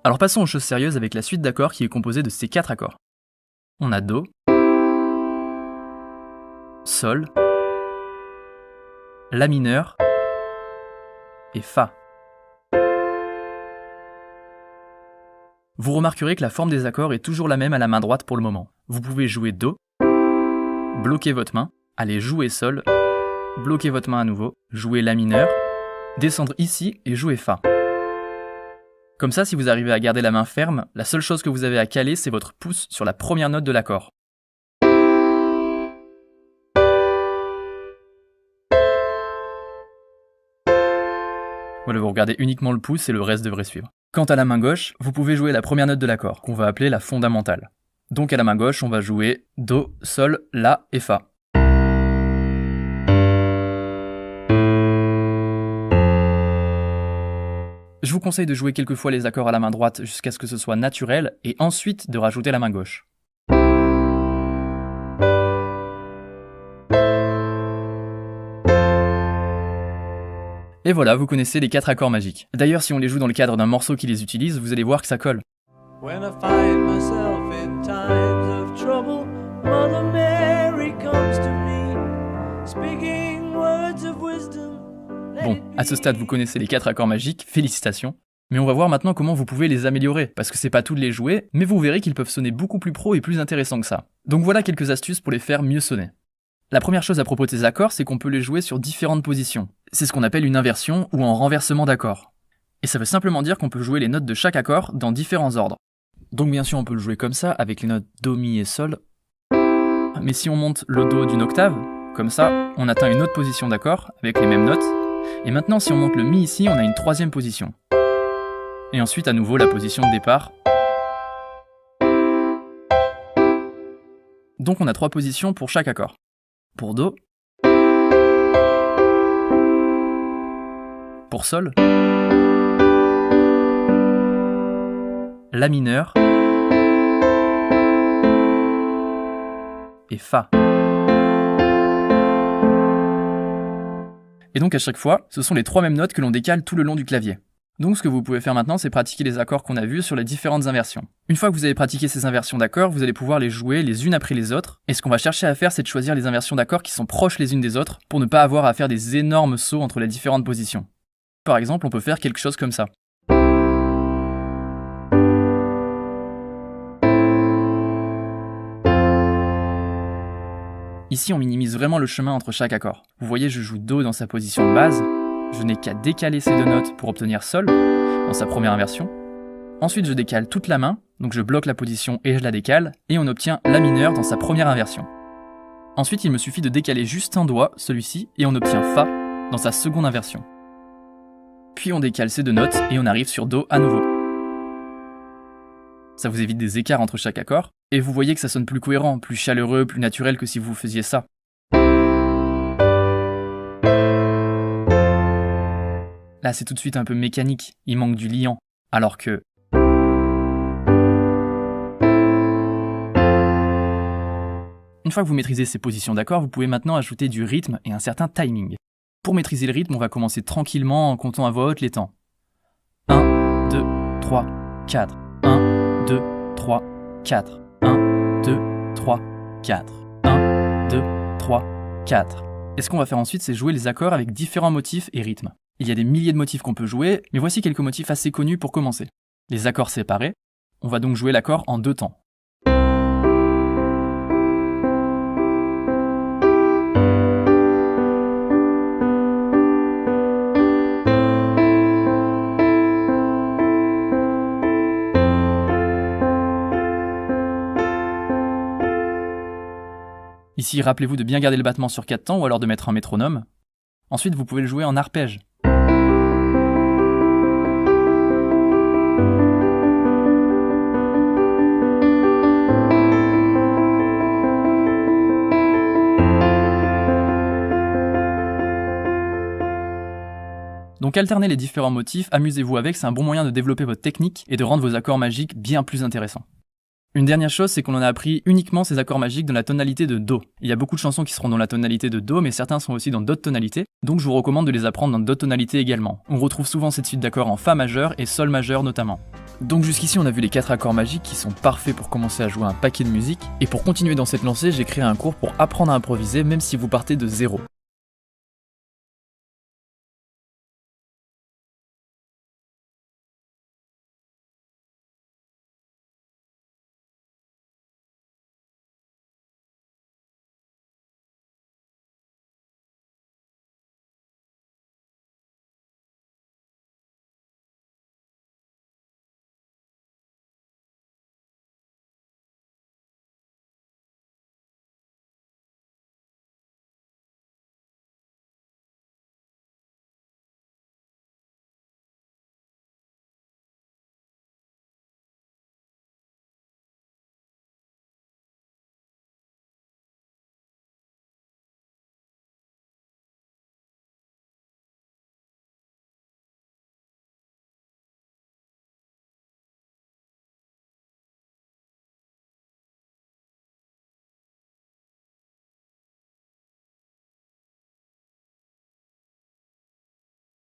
Alors passons aux choses sérieuses avec la suite d'accords qui est composée de ces 4 accords. On a Do, Sol, La mineur et Fa. Vous remarquerez que la forme des accords est toujours la même à la main droite pour le moment. Vous pouvez jouer Do, bloquer votre main, aller jouer Sol, bloquer votre main à nouveau, jouer La mineur, descendre ici et jouer Fa. Comme ça, si vous arrivez à garder la main ferme, la seule chose que vous avez à caler, c'est votre pouce sur la première note de l'accord. Voilà, vous regardez uniquement le pouce et le reste devrait suivre. Quant à la main gauche, vous pouvez jouer la première note de l'accord, qu'on va appeler la fondamentale. Donc à la main gauche, on va jouer Do, Sol, La et Fa. Je vous conseille de jouer quelques fois les accords à la main droite jusqu'à ce que ce soit naturel et ensuite de rajouter la main gauche. Et voilà, vous connaissez les 4 accords magiques. D'ailleurs, si on les joue dans le cadre d'un morceau qui les utilise, vous allez voir que ça colle. When I find myself in times of trouble, Mother Mary comes to me, speaking words of wisdom. Bon, à ce stade, vous connaissez les 4 accords magiques, félicitations. Mais on va voir maintenant comment vous pouvez les améliorer, parce que c'est pas tout de les jouer, mais vous verrez qu'ils peuvent sonner beaucoup plus pro et plus intéressants que ça. Donc voilà quelques astuces pour les faire mieux sonner. La première chose à propos de ces accords, c'est qu'on peut les jouer sur différentes positions. C'est ce qu'on appelle une inversion ou un renversement d'accords. Et ça veut simplement dire qu'on peut jouer les notes de chaque accord dans différents ordres. Donc bien sûr on peut le jouer comme ça, avec les notes Do, Mi et Sol. Mais si on monte le Do d'une octave, comme ça, on atteint une autre position d'accord, avec les mêmes notes. Et maintenant si on monte le Mi ici, on a une 3e position. Et ensuite à nouveau la position de départ. Donc on a 3 positions pour chaque accord. Pour Do, pour Sol, La mineur et Fa. Et donc à chaque fois, ce sont les 3 mêmes notes que l'on décale tout le long du clavier. Donc ce que vous pouvez faire maintenant, c'est pratiquer les accords qu'on a vus sur les différentes inversions. Une fois que vous avez pratiqué ces inversions d'accords, vous allez pouvoir les jouer les unes après les autres. Et ce qu'on va chercher à faire, c'est de choisir les inversions d'accords qui sont proches les unes des autres, pour ne pas avoir à faire des énormes sauts entre les différentes positions. Par exemple, on peut faire quelque chose comme ça. Ici, on minimise vraiment le chemin entre chaque accord. Vous voyez, je joue Do dans sa position de base. Je n'ai qu'à décaler ces 2 notes pour obtenir Sol, dans sa première inversion. Ensuite, je décale toute la main, donc je bloque la position et je la décale, et on obtient La mineur dans sa première inversion. Ensuite, il me suffit de décaler juste un doigt, celui-ci, et on obtient Fa dans sa seconde inversion. Puis on décale ces 2 notes, et on arrive sur Do à nouveau. Ça vous évite des écarts entre chaque accord, et vous voyez que ça sonne plus cohérent, plus chaleureux, plus naturel que si vous faisiez ça. Là, c'est tout de suite un peu mécanique, il manque du liant, alors que... Une fois que vous maîtrisez ces positions d'accords, vous pouvez maintenant ajouter du rythme et un certain timing. Pour maîtriser le rythme, on va commencer tranquillement en comptant à voix haute les temps. 1, 2, 3, 4. 1, 2, 3, 4. 1, 2, 3, 4. 1, 2, 3, 4. Et ce qu'on va faire ensuite, c'est jouer les accords avec différents motifs et rythmes. Il y a des milliers de motifs qu'on peut jouer, mais voici quelques motifs assez connus pour commencer. Les accords séparés, on va donc jouer l'accord en 2 temps. Ici, rappelez-vous de bien garder le battement sur 4 temps ou alors de mettre un métronome. Ensuite, vous pouvez le jouer en arpège. Donc alternez les différents motifs, amusez-vous avec, c'est un bon moyen de développer votre technique et de rendre vos accords magiques bien plus intéressants. Une dernière chose, c'est qu'on en a appris uniquement ces accords magiques dans la tonalité de Do. Il y a beaucoup de chansons qui seront dans la tonalité de Do, mais certains sont aussi dans d'autres tonalités, donc je vous recommande de les apprendre dans d'autres tonalités également. On retrouve souvent cette suite d'accords en Fa majeur et Sol majeur notamment. Donc jusqu'ici on a vu les 4 accords magiques qui sont parfaits pour commencer à jouer un paquet de musique, et pour continuer dans cette lancée j'ai créé un cours pour apprendre à improviser même si vous partez de zéro.